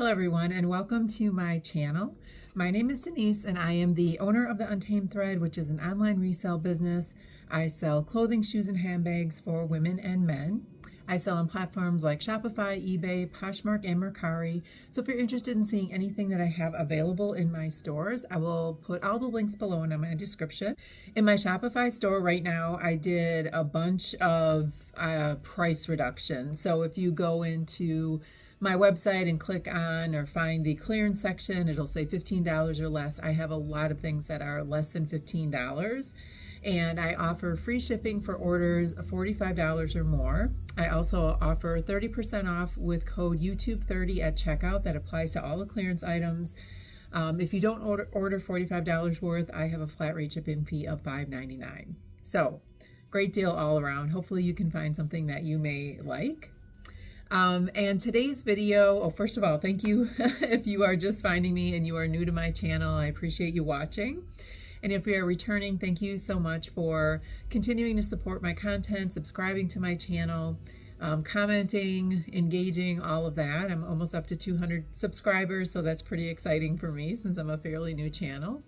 Hello everyone and welcome to my channel. My name is Denise and I am the owner of The Untamed Thread, which is an online resale business. I sell clothing, shoes, and handbags for women and men. I sell on platforms like Shopify, eBay, Poshmark, and Mercari. So if you're interested in seeing anything that I have available in my stores, I will put all the links below and in my description. In my Shopify store right now, I did a bunch of price reductions. So if you go into my website and click on or find the clearance section, it'll say $15 or less. I have a lot of things that are less than $15. And I offer free shipping for orders of $45 or more. I also offer 30% off with code YouTube30 at checkout. That applies to all the clearance items. If you don't order $45 worth, I have a flat rate shipping fee of $5.99. So great deal all around. Hopefully you can find something that you may like. And today's video, first of all, thank you if you are just finding me and you are new to my channel. I appreciate you watching. And if you are returning, thank you so much for continuing to support my content, subscribing to my channel, commenting, engaging, all of that. I'm almost up to 200 subscribers, so that's pretty exciting for me since I'm a fairly new channel.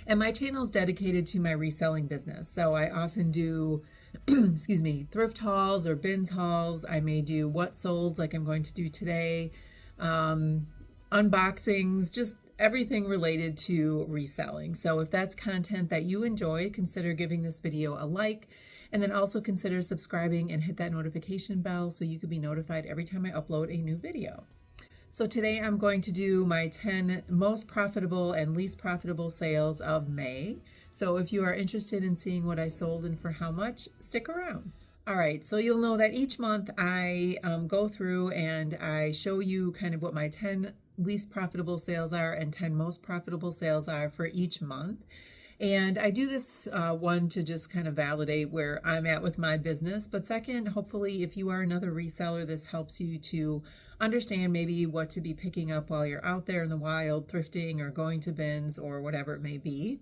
And my channel is dedicated to my reselling business. So I often do excuse me, thrift hauls or bins hauls. I may do what solds like I'm going to do today, unboxings, just everything related to reselling. So if that's content that you enjoy, consider giving this video a like, and then also consider subscribing and hit that notification bell so you can be notified every time I upload a new video. So today I'm going to do my 10 most profitable and least profitable sales of May. So if you are interested in seeing what I sold and for how much, stick around. All right, so you'll know that each month I go through and I show you kind of what my 10 least profitable sales are and 10 most profitable sales are for each month. And I do this, one, to just kind of validate where I'm at with my business. But second, hopefully, if you are another reseller, this helps you to understand maybe what to be picking up while you're out there in the wild, thrifting or going to bins or whatever it may be.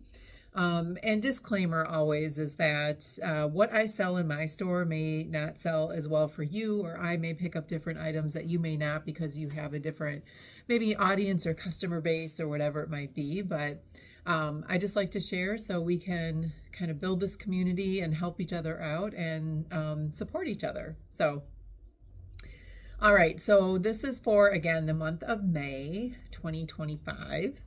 And disclaimer always is that what I sell in my store may not sell as well for you, or I may pick up different items that you may not because you have a different maybe audience or customer base or whatever it might be. But I just like to share so we can kind of build this community and help each other out and support each other. So, all right, so this is for, again, the month of May 2025.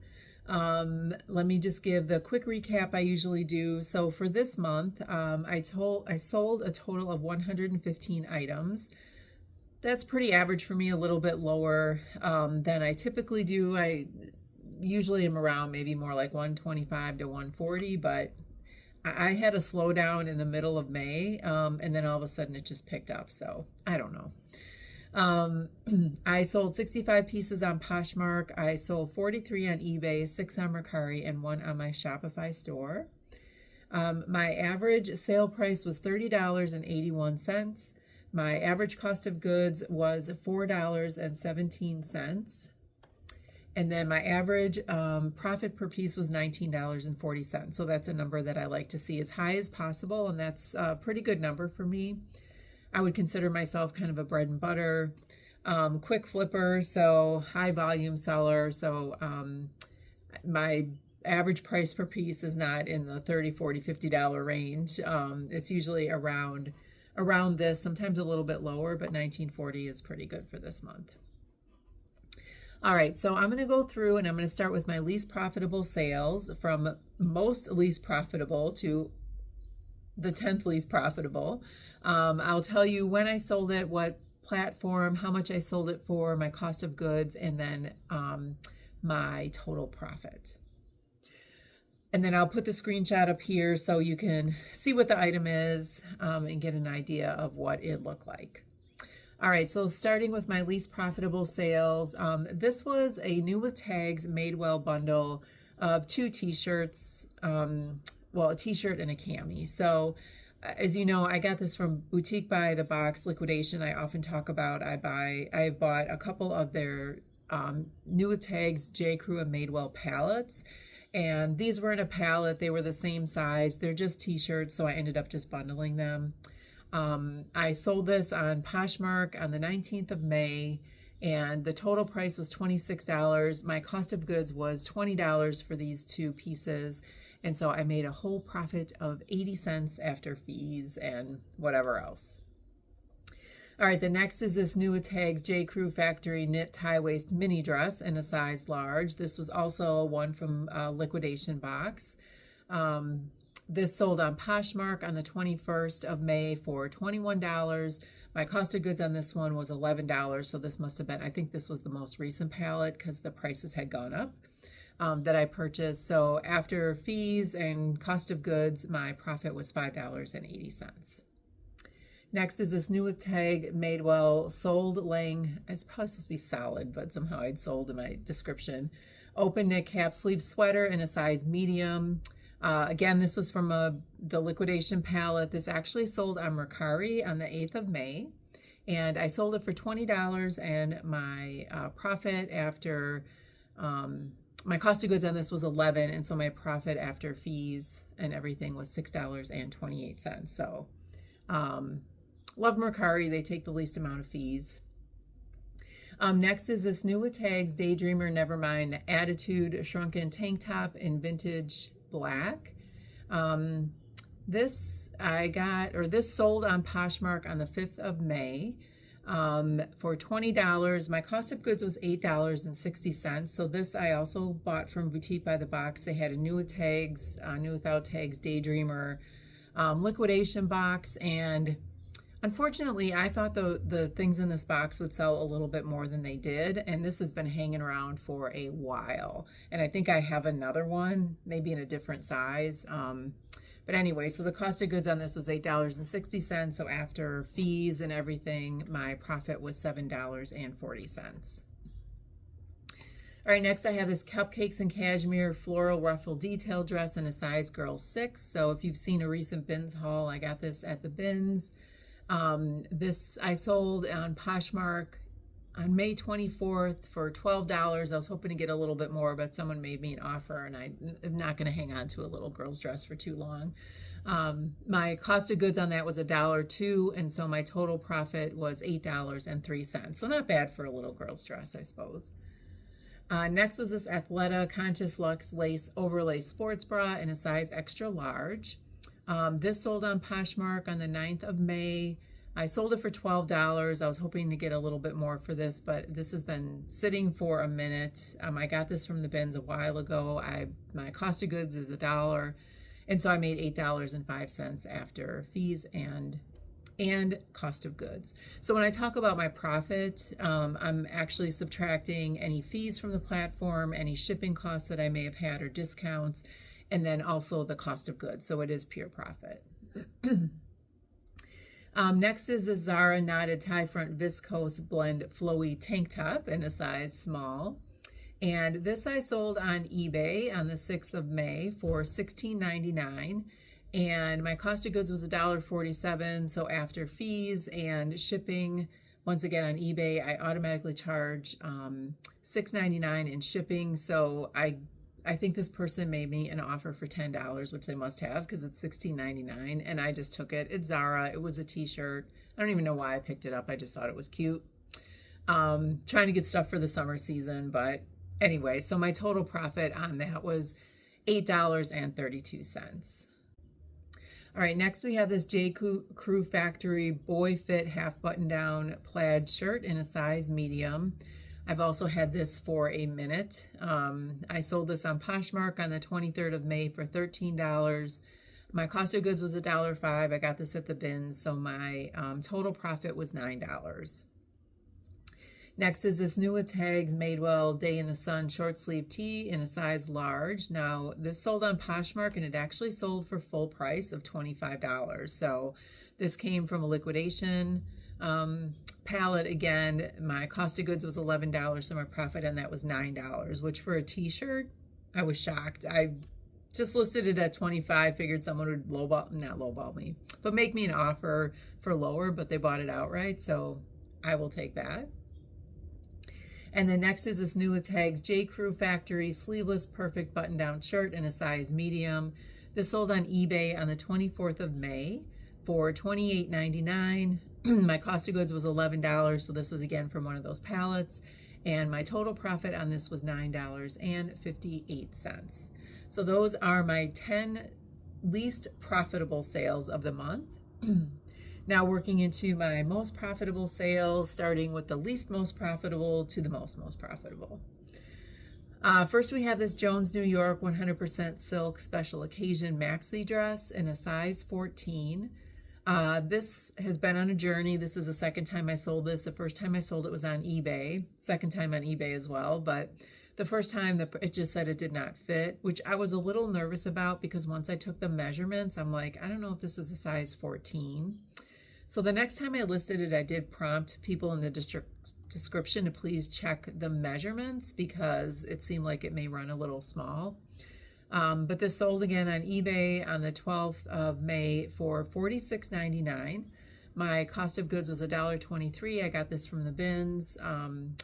Let me just give the quick recap I usually do. So for this month, I sold a total of 115 items. That's pretty average for me, a little bit lower than I typically do. I usually am around maybe more like 125 to 140, but I had a slowdown in the middle of May, and then all of a sudden it just picked up. So I don't know. I sold 65 pieces on Poshmark. I sold 43 on eBay, 6 on Mercari, and 1 on my Shopify store. My average sale price was $30.81. My average cost of goods was $4.17. And then my average profit per piece was $19.40. So that's a number that I like to see as high as possible, and that's a pretty good number for me. I would consider myself kind of a bread and butter, quick flipper, so high volume seller. So my average price per piece is not in the $30, $40, $50 range. It's usually around this, sometimes a little bit lower, but $19.40 is pretty good for this month. All right, so I'm going to go through and I'm going to start with my least profitable sales from most least profitable to the 10th least profitable. I'll tell you when I sold it, what platform, how much I sold it for, my cost of goods, and then my total profit. And then I'll put the screenshot up here so you can see what the item is and get an idea of what it looked like. All right, so starting with my least profitable sales, this was a new with tags Madewell bundle of 2 t-shirts, well, a t-shirt and a cami. So as you know, I got this from Boutique by the Box liquidation. I often talk about I've bought a couple of their new with tags J. Crew and Madewell palettes. And these were in a pallet. They were the same size. They're just t-shirts, so I ended up just bundling them. I sold this on Poshmark on the 19th of May, and the total price was $26. My cost of goods was $20 for these two pieces, and so I made a whole profit of 80 cents after fees and whatever else. All right, the next is this new Tags J. Crew Factory knit tie waist mini dress in a size large. This was also one from liquidation box. This sold on Poshmark on the 21st of May for $21. My cost of goods on this one was $11, so this must have been, I think this was the most recent palette because the prices had gone up that I purchased. So after fees and cost of goods, my profit was $5.80. Next is this new tag, Madewell, sold laying, it's probably supposed to be solid, but somehow I'd sold in my description. Open knit cap sleeve sweater in a size medium. Again, this was from the liquidation palette. This actually sold on Mercari on the 8th of May. And I sold it for $20, and my profit after, my cost of goods on this was $11, and so my profit after fees and everything was $6.28. So, love Mercari, they take the least amount of fees. Next is this new with tags, Daydreamer Nevermind, the Attitude shrunken tank top in vintage black. This sold on Poshmark on the 5th of May for $20. My cost of goods was $8.60. So this I also bought from Boutique by the Box. They had a new with tags, new without tags, Daydreamer liquidation box, and unfortunately, I thought the things in this box would sell a little bit more than they did, and this has been hanging around for a while. And I think I have another one, maybe in a different size. But anyway, so the cost of goods on this was $8.60. So after fees and everything, my profit was $7.40. All right, next I have this Cupcakes and Cashmere floral ruffle detail dress in a size girl 6. So if you've seen a recent bins haul, I got this at the bins. This I sold on Poshmark on May 24th for $12. I was hoping to get a little bit more, but someone made me an offer, and I'm not going to hang on to a little girl's dress for too long. My cost of goods on that was $1.02, and so my total profit was $8.03. So not bad for a little girl's dress, I suppose. Next was this Athleta Conscious Luxe Lace Overlay Sports Bra in a size extra large. This sold on Poshmark on the 9th of May. I sold it for $12. I was hoping to get a little bit more for this, but this has been sitting for a minute. I got this from the bins a while ago. My cost of goods is $1, and so I made $8.05 after fees and cost of goods. So when I talk about my profit, I'm actually subtracting any fees from the platform, any shipping costs that I may have had or discounts, and then also the cost of goods. So it is pure profit. Next is the Zara Knotted Tie Front Viscose Blend Flowy Tank Top in a size small. And this I sold on eBay on the 6th of May for $16.99. And my cost of goods was $1.47. So after fees and shipping, once again on eBay, I automatically charge $6.99 in shipping. So I think this person made me an offer for $10, which they must have because it's $16.99, and I just took it. It's Zara. It was a t-shirt. I don't even know why I picked it up. I just thought it was cute. Trying to get stuff for the summer season, but anyway, so my total profit on that was $8.32. All right, next we have this J. Crew Factory Boy Fit half button down plaid shirt in a size medium. I've also had this for a minute. I sold this on Poshmark on the 23rd of May for $13. My cost of goods was $1.05. I got this at the bins, so my total profit was $9. Next is this new with tags Madewell Day in the Sun short sleeve tee in a size large. Now this sold on Poshmark, and it actually sold for full price of $25. So this came from a liquidation palette. Again, my cost of goods was $11, so my profit on that was $9, which for a t-shirt, I was shocked. I just listed it at $25, figured someone would not lowball me, but make me an offer for lower, but they bought it outright, so I will take that. And then next is this new with tags J. Crew Factory sleeveless perfect button-down shirt in a size medium. This sold on eBay on the 24th of May for $28.99. My cost of goods was $11, so this was again from one of those pallets. And my total profit on this was $9.58. So those are my 10 least profitable sales of the month. Now working into my most profitable sales, starting with the least most profitable to the most profitable. First we have this Jones, New York 100% silk special occasion maxi dress in a size 14. This has been on a journey. This is the second time I sold this. The first time I sold it was on eBay, second time on eBay as well, but the first time it just said it did not fit, which I was a little nervous about because once I took the measurements, I'm like, I don't know if this is a size 14. So the next time I listed it, I did prompt people in the description to please check the measurements because it seemed like it may run a little small. But this sold again on eBay on the 12th of May for $46.99. My cost of goods was $1.23. I got this from the bins,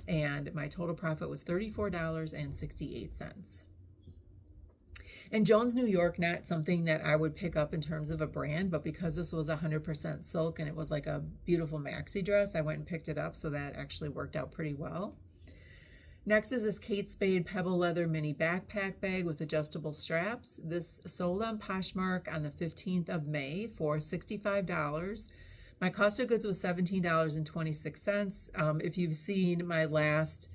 and my total profit was $34.68. And Jones, New York, not something that I would pick up in terms of a brand, but because this was 100% silk and it was like a beautiful maxi dress, I went and picked it up, so that actually worked out pretty well. Next is this Kate Spade Pebble Leather Mini Backpack Bag with adjustable straps. This sold on Poshmark on the 15th of May for $65. My cost of goods was $17.26. If you've seen my last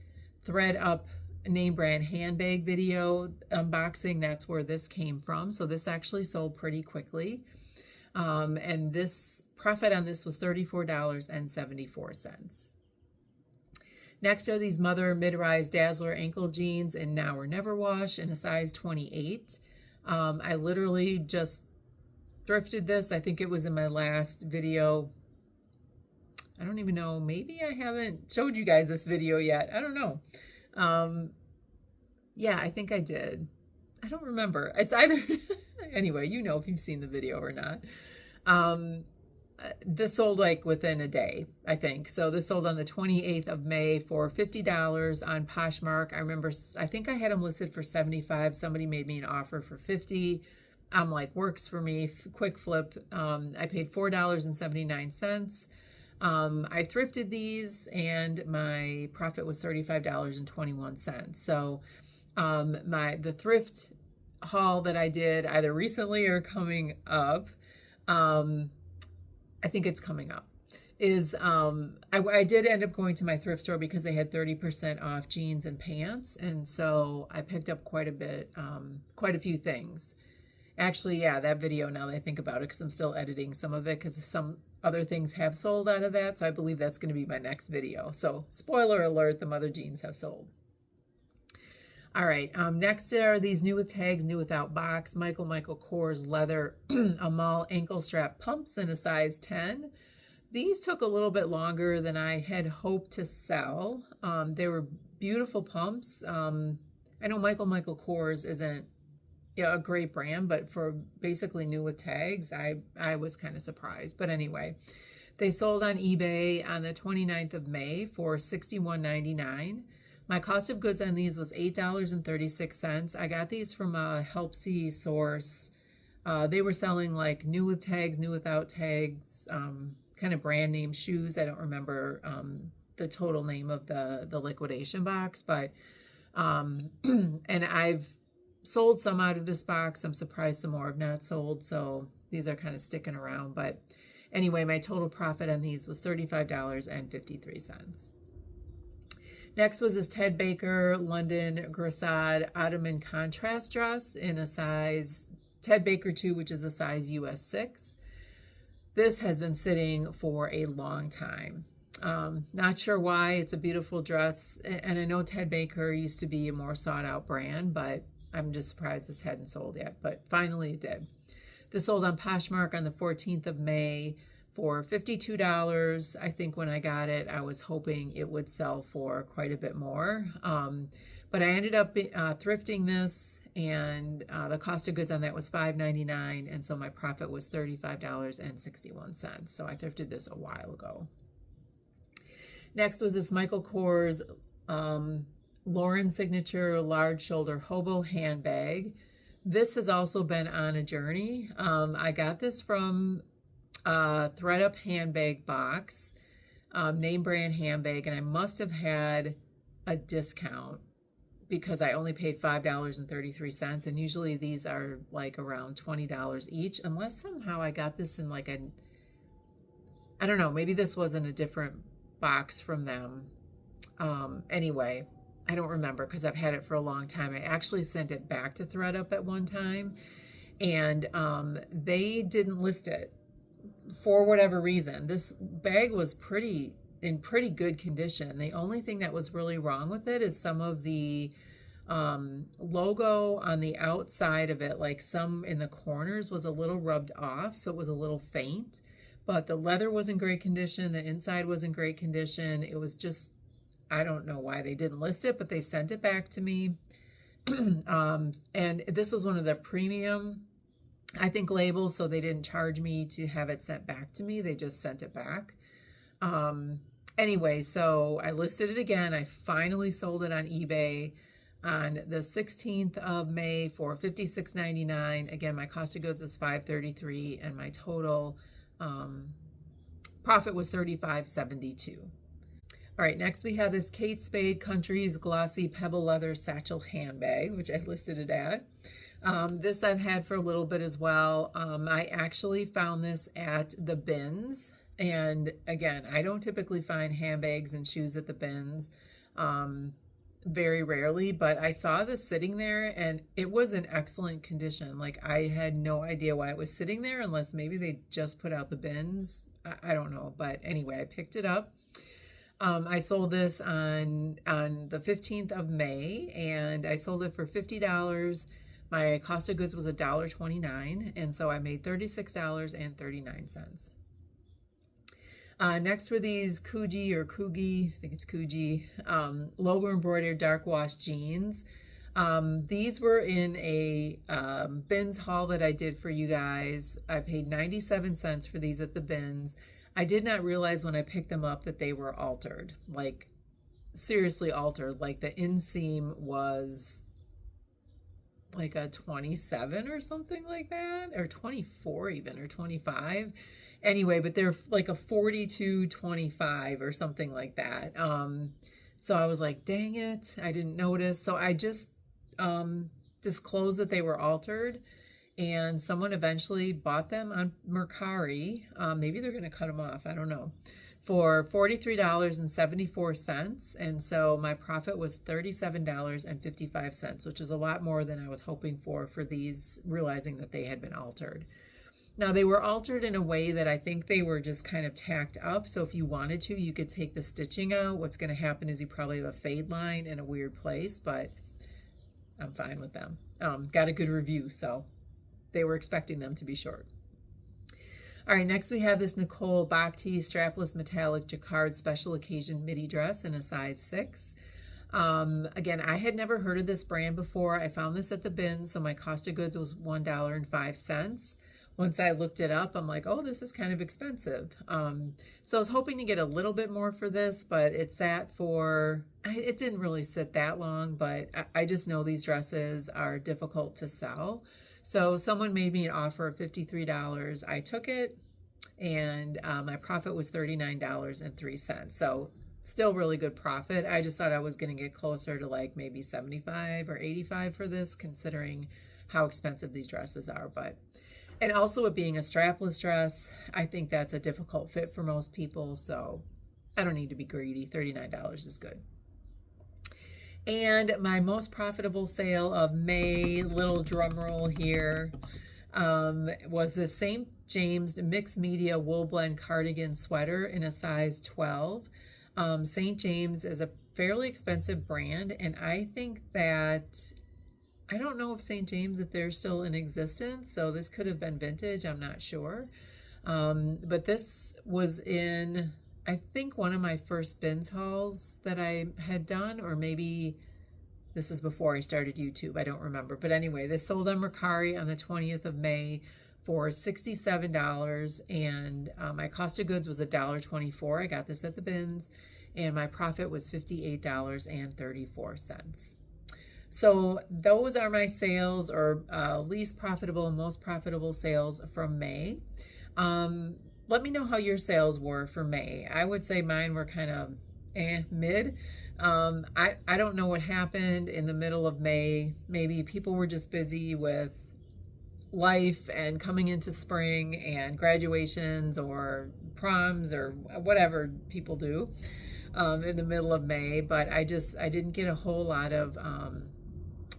Thread Up name brand handbag video unboxing, that's where this came from. So this actually sold pretty quickly. And this profit on this was $34.74. Next are these Mother Mid-Rise Dazzler ankle jeans in Now or Never Wash in a size 28. I literally just thrifted this. I think it was in my last video. I don't even know. Maybe I haven't showed you guys this video yet. I don't know. Yeah, I think I did. I don't remember. It's either, anyway, you know if you've seen the video or not. This sold like within a day, I think. So this sold on the 28th of May for $50 on Poshmark. I remember, I think I had them listed for $75. Somebody made me an offer for $50. I'm like, works for me, quick flip. I paid $4.79. I thrifted these and my profit was $35.21. So the thrift haul that I did either recently or coming up, I think it's coming up, is I did end up going to my thrift store because they had 30% off jeans and pants. And so I picked up quite a bit, quite a few things. Actually, yeah, that video, now that I think about it, because I'm still editing some of it because some other things have sold out of that. So I believe that's going to be my next video. So spoiler alert, the Mother jeans have sold. All right, next are these new with tags, new without box, Michael Kors leather Amal ankle strap pumps in a size 10. These took a little bit longer than I had hoped to sell. They were beautiful pumps. I know Michael Kors isn't a great brand, but for basically new with tags, I was kind of surprised. But anyway, they sold on eBay on the 29th of May for $61.99. My cost of goods on these was $8.36. I got these from a Helpsy source. They were selling like new with tags, new without tags, kind of brand name shoes. I don't remember the total name of the liquidation box, but and I've sold some out of this box. I'm surprised some more have not sold, so these are kind of sticking around. But anyway, my total profit on these was $35.53. Next was this Ted Baker London Grassade Ottoman contrast dress in a size Ted Baker 2, which is a size US 6. This has been sitting for a long time. Not sure why. It's a beautiful dress, and I know Ted Baker used to be a more sought out brand, but I'm just surprised this hadn't sold yet, but finally it did. This sold on Poshmark on the 14th of May for $52. I think when I got it, I was hoping it would sell for quite a bit more. But I ended up thrifting this, and the cost of goods on that was $5.99, and so my profit was $35.61. So I thrifted this a while ago. Next was this Michael Kors Lauren Signature Large Shoulder Hobo Handbag. This has also been on a journey. I got this from ThredUp handbag box, name brand handbag, and I must have had a discount because I only paid $5.33, and usually these are like around $20 each, unless somehow I got this in like I don't know, maybe this wasn't a different box from them. Anyway, I don't remember because I've had it for a long time. I actually sent it back to ThredUp at one time, and they didn't list it for whatever reason. This bag was in pretty good condition. The only thing that was really wrong with it is some of the logo on the outside of it, like some in the corners, was a little rubbed off, so it was a little faint. But the leather was in great condition. The inside was in great condition. It was just, I don't know why they didn't list it, but they sent it back to me. And this was one of the premium, I think, labels, so they didn't charge me to have it sent back to me. They just sent it back. Anyway, so I listed it again. I finally sold it on eBay on the 16th of May for $56.99. Again, my cost of goods was $5.33, and my total profit was $35.72. All right, next we have this Kate Spade Country's Glossy Pebble Leather Satchel Handbag, which I listed it at. This I've had for a little bit as well. I actually found this at the bins. And again, I don't typically find handbags and shoes at the bins, very rarely, but I saw this sitting there and it was in excellent condition. Like, I had no idea why it was sitting there, unless maybe they just put out the bins. I don't know. But anyway, I picked it up. I sold this on the 15th of May, and I sold it for $50. My cost of goods was $1.29, and so I made $36.39. Next were these Coogi, I think it's Coogi, logo embroidered dark wash jeans. These were in a bins haul that I did for you guys. I paid 97 cents for these at the bins. I did not realize when I picked them up that they were altered, like seriously altered. Like the inseam was like a 27 or something like that, or 24 even, or 25. Anyway, but they're like a 42.25 or something like that. So I was like, dang it, I didn't notice. So I just disclosed that they were altered, and someone eventually bought them on Mercari. Maybe they're going to cut them off, I don't know, for $43.74. And so my profit was $37.55, which is a lot more than I was hoping for these, realizing that they had been altered. Now, they were altered in a way that I think they were just kind of tacked up. So if you wanted to, you could take the stitching out. What's going to happen is you probably have a fade line in a weird place, but I'm fine with them. Got a good review, so they were expecting them to be short. All right, next we have this Nicole Bakhti strapless metallic jacquard special occasion midi dress in a size 6. Again, I had never heard of this brand before. I found this at the bin, so my cost of goods was $1.05. Once I looked it up, I'm like, oh, this is kind of expensive. So I was hoping to get a little bit more for this, but it didn't really sit that long, but I just know these dresses are difficult to sell. So someone made me an offer of $53. I took it, and my profit was $39.03. So still really good profit. I just thought I was going to get closer to like maybe 75 or 85 for this, considering how expensive these dresses are. And also it being a strapless dress, I think that's a difficult fit for most people, so I don't need to be greedy. $39 is good. And my most profitable sale of May, little drum roll here, was the St. James mixed media wool blend cardigan sweater in a size 12. St. James is a fairly expensive brand, and I think that, I don't know if St. James, if they're still in existence, so this could have been vintage, I'm not sure. But this was in, I think, one of my first bins hauls that I had done, or maybe this is before I started YouTube, I don't remember. But anyway, this sold on Mercari on the 20th of May for $67, and my cost of goods was $1.24. I got this at the bins, and my profit was $58.34. So those are my sales, or least profitable and most profitable sales from May. let me know how your sales were for May. I would say mine were kind of mid. I don't know what happened in the middle of May. Maybe people were just busy with life and coming into spring and graduations or proms or whatever people do in the middle of May. But I didn't get a whole lot of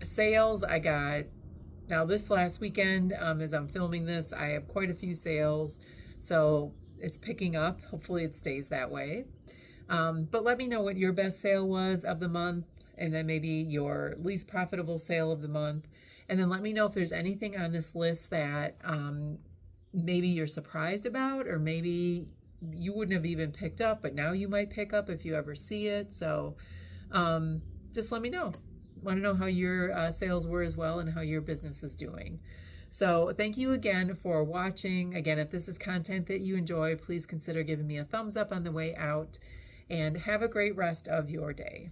sales. I got, now this last weekend, as I'm filming this, I have quite a few sales. So it's picking up. Hopefully it stays that way. But let me know what your best sale was of the month, and then maybe your least profitable sale of the month. And then let me know if there's anything on this list that maybe you're surprised about, or maybe you wouldn't have even picked up, but now you might pick up if you ever see it. So just let me know. Want to know how your sales were as well and how your business is doing. So thank you again for watching. Again, if this is content that you enjoy, please consider giving me a thumbs up on the way out, and have a great rest of your day.